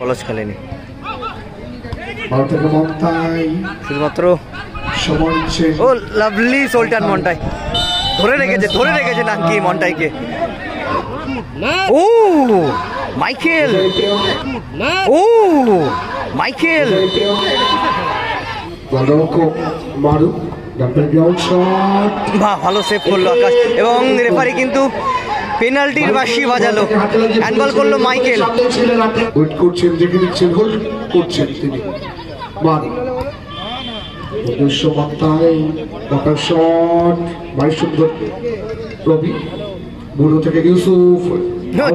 কলস খেলেনি, শুধুমাত্র ও লাভলি সুলতান মন্টাই ধরে রেখেছে নাকি মন্টাইকে। ও মাইকেল, ও মাইকেল বাহ, ভালো সেভ করলো আকাশ এবং রেফারি কিন্তু পেনাল্টির বাঁশি বাজালো, হ্যান্ডবল করলো মাইকেল।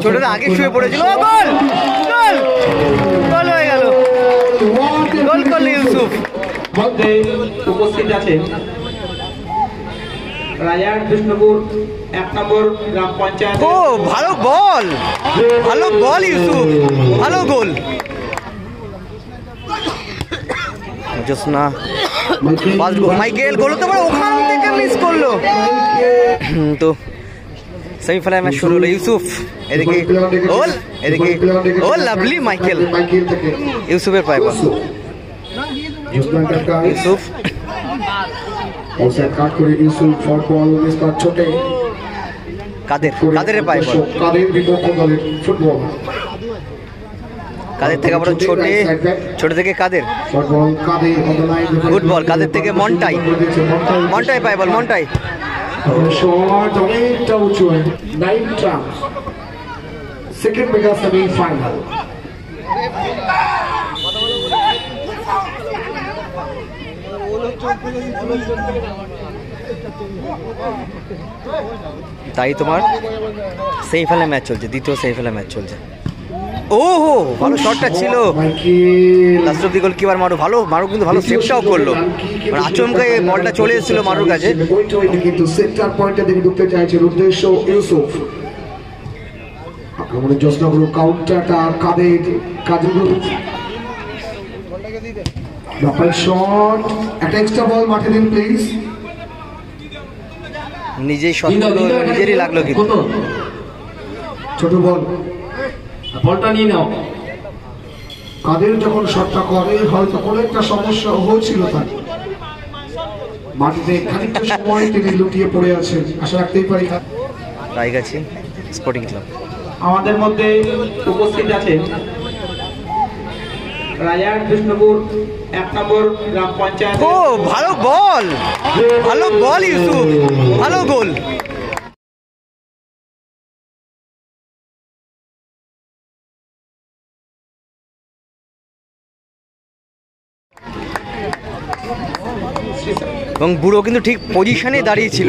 ছোটটা আগে শুয়ে পড়েছিল, গোল গোল গোল হয়ে গেল, গোল করলো ইউসুফ। উপস্থিত আছেন রাজার কৃষ্ণপুর 1 নম্বর গ্রাম পঞ্চায়েত। ও ভালো বল, ভালো বল ইউসুফ, ভালো গোল। জোসনা মাইকেল গোল তো ওখান থেকে মিস করলো। তো সেমিফাইনাল ম্যাচ শুরু হলো, ইউসুফ এদিকে গোল, এদিকে ও লাভলি মাইকেল, ইউসুফের পায় বল, ইউসুফ কাদের পায় বল, কাদের থেকে আবার ছোট থেকে কাদের, গুড বল, কাদের থেকে মন্টাই পায় বল, মন্টাই সেকেন্ড মেগা সেমিফাইনাল। তাই তোমার সেমিফাইনাল ম্যাচ চলছে, দ্বিতীয় সেমিফাইনাল ম্যাচ চলছে। ও হো ভালো শটটা ছিল, লাস্ট অফ দি গোলকিপার মারু কিন্তু ভালো সেভটাও করলো, আচমকা বলটা চলে এসেছিল মারুর কাছে। কিন্তু সেন্টার পয়েন্টে দিকে ঢুকতে চাইছে উদ্দেশ্য ইউসুফ। আক্রমণের জোসনা গ্রুপ কাউন্টারটা কাদের গ্রুপ শট, একটা এক্সট্রা বল মাঠে দিন প্লিজ। নিজেই শট করলো, নিজেরই লাগলো কিন্তু ছোট বল, বলটা নিয়ে নাও। কাদের যখন শটটা করে হয়তো কোনো একটা সমস্যা হয়েছিল তার, মাটিতে খানিকটা সময় তিনি লুটিয়ে পড়ে আছেন, আশা রাখতেই পারি। রায়গাছি স্পোর্টিং ক্লাব আমাদের মধ্যে উপস্থিত আছেন রাজার কৃষ্ণপুর 1 নম্বর গ্রাম পঞ্চায়েত। ও ভালো বল ইউসুফ, ভালো গোল। এবং বুড়ো কিন্তু ঠিক পজিশনে দাঁড়িয়েছিল,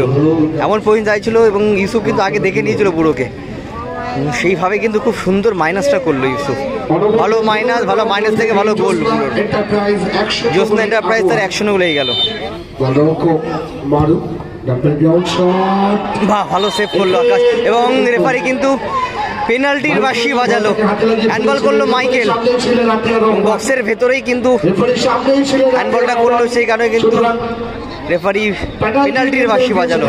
এমন পজিশন দাঁড়িয়েছিল এবং ইউসুফ কিন্তু আগে দেখে নিয়েছিল বুড়োকে, সেইভাবে কিন্তু খুব সুন্দর মাইনাসটা করলো ইউসুফ, ভালো মাইনাস থেকে ভালো গোল। জোসনা এন্টারপ্রাইজ তার অ্যাকশনও লেগে গেল, বাহ ভালো সেভ করলো আকাশ এবং রেফারি কিন্তু পেনাল্টির বাঁশি বাজালো, হ্যান্ডবল করলো মাইকেল, বক্সের ভেতরেই কিন্তু হ্যান্ডবলটা করলো, সেই কারণে কিন্তু রেফারি পেনাল্টির বাঁশি বাজালো।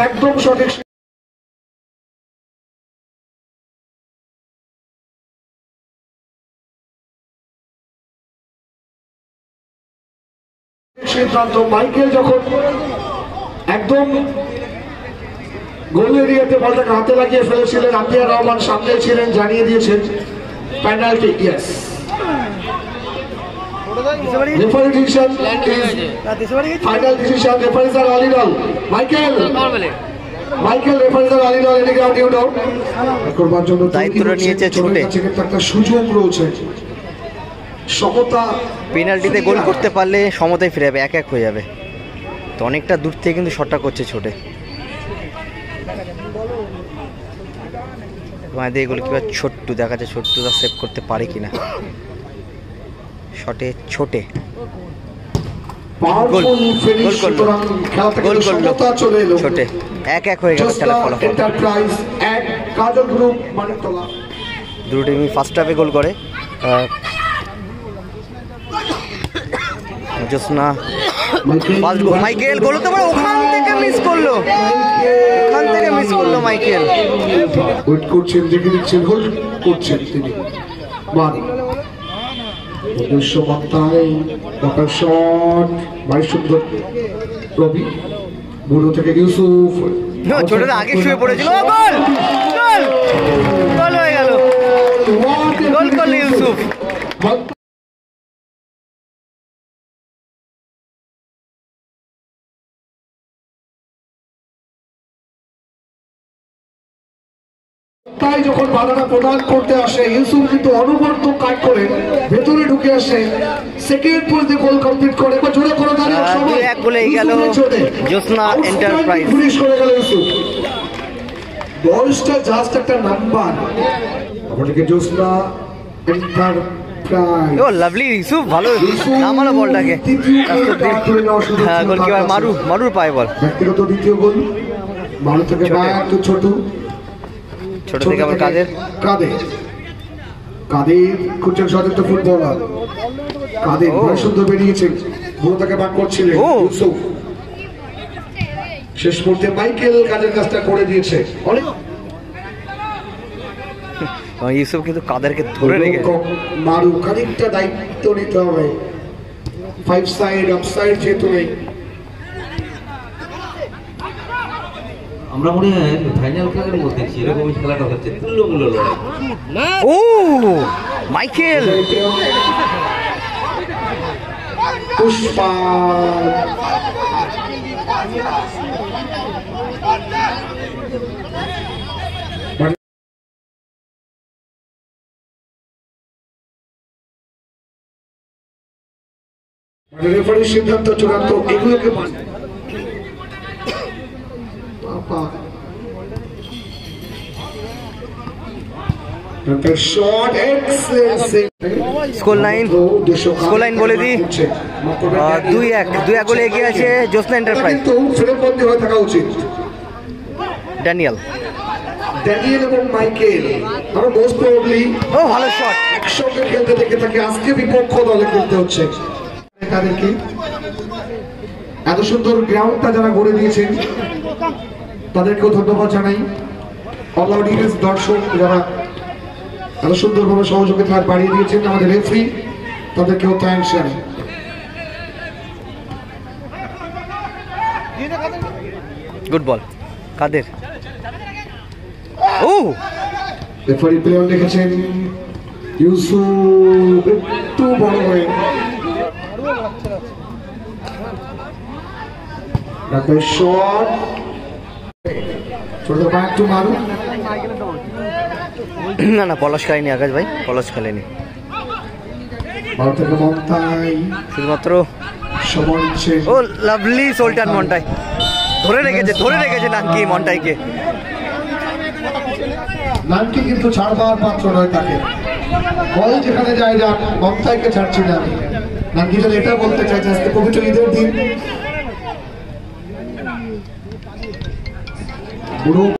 সিদ্ধান্ত মাইকেল যখন একদম গোল এরিয়াতে বলটাকে হাতে লাগিয়ে ফেলেছিলেন, আতিয়ার রহমান সামনে ছিলেন, জানিয়ে দিয়েছেন penalty. Yes, referee decision final decision, referees are all in all Michael referees are all in all এদিকে আউট ইউ ডাউন করবার জন্য দায়িত্বটা নিয়েছে ছুটে, একটা সুযোগ রয়েছে সমতা, পেনাল্টিতে গোল করতে পারলে সমতায় ফিরে যাবে, 1-1 হয়ে যাবে। তো অনেকটা দূর থেকে কিন্তু শটটা করছে ছোটে, আমাদের গোলকিপার ছোট্টু, দেখা যায় ছোট্টু তা সেভ করতে পারে কিনা। শটে ছোটে গোল করলো ছোটে, 1-1 হয়ে গেল খেলার ফলাফল। দুটো টিমই ফার্স্ট হাফে গোল করে, জোসনা মাইকেল গোল তো ওখান থেকে মিস করলো, মাইকেল ওয়েট করছেন, দেখে দিচ্ছেন, হোল্ড করছেন তিনি। দুঃসমতায় বকার শট ভাই সুন্দর রবি বুড়ো থেকে ইউসুফ ছোটদা আগে শুয়ে পড়েছিল গোল গোল গোল হয়ে গেল গোল করলো ইউসুফ তাই যখন বাধাটা প্রদান করতে আসে ইউসুফ কিন্তু অনবরত কাট করে ভেতরে ঢুকে আসে সেকেন্ড পোস্টে গোল কমপ্লিট করে বা জোরে করে দাঁড়িয়ে সবাই এক গোলে গেল জ্যোৎস্না এন্টারপ্রাইজ ফিনিশ করে গেল ইউসুফ বলটা জাস্ট একটা নাম্বার আমাদেরকে জ্যোৎস্না এন্টারপ্রাইজ ও লাভলি ইউসুফ ভালো নামালো বলটাকে হ্যাঁ গোলকিপার মারুর পায় বল ব্যক্তিগত দ্বিতীয় গোল মারু থেকে বায়াত ছোট থেকে আবার কাদের খুঁজছেন সতীর্থ ফুটবলার কাদের সুন্দর বেরিয়েছেন ভুল তাকে বাদ করছিলেন ইউসুফ শেষ মুহূর্তে মাইকেল কাজের কাজটা করে দিয়েছে অনেক ইউসুফ কিন্তু কাদেরকে ধরে রেখেছে মারু খানিকটা দায়িত্ব নিতে হবে 5 সাইড আপ সাইড যেহেতু নেই আমরা মনে হয় ফাইনাল খেলার মধ্যে এরকমই খেলাটা হচ্ছে তুল্যমূল্য লড়াই ও মাইকেল পুষ্পা রেফারির সিদ্ধান্ত চূড়ান্ত এগুলোকে স্কোর লাইন বলে দিই 2-1 গোলে এগিয়ে আছে জ্যোৎস্না এন্টারপ্রাইজ ফ্রেমবন্দি হয়ে থাকা উচিত ড্যানিয়েল এবং মাইকেল আমরা মোস্ট প্রবাবলি ও ভালো শট একসঙ্গে খেলতে দেখে তাকে আজকে বিপক্ষ দলে খেলতে হচ্ছে তাদেরকে এত সুন্দর গ্রাউন্ডটা যারা গড়ে দিয়েছেন তাদেরকেও ধন্যবাদ জানাই অল অডিয়েন্স দর্শক যারা এত সুন্দরভাবে সহযোগিতা বাড়িয়ে দিয়েছেন আমাদের রেফারি তাদেরকেও থ্যাঙ্কস জানাই গুড বল কাদের ও রেফারি প্লেয়ার দেখেছেন ইউসুফ একটু বড় হয়ে শট ছোট ব্যাক টু মারু না পলাশ খেলেনি আকাশ ভাই পলাশ খেলেনি শুধুমাত্র ও লাভলি সোল্টান মন্টাই ধরে রেখেছে নাকি মন্টাইকে নানকি কিন্তু ছাড়বার পাত্র নয় তাকে বল যেখানে যায় যান মমতাইকে ছাড়ছি না আমি নানকি যেন এটা বলতে চাইছে আজকে পবিত্র ঈদের দিন পুরো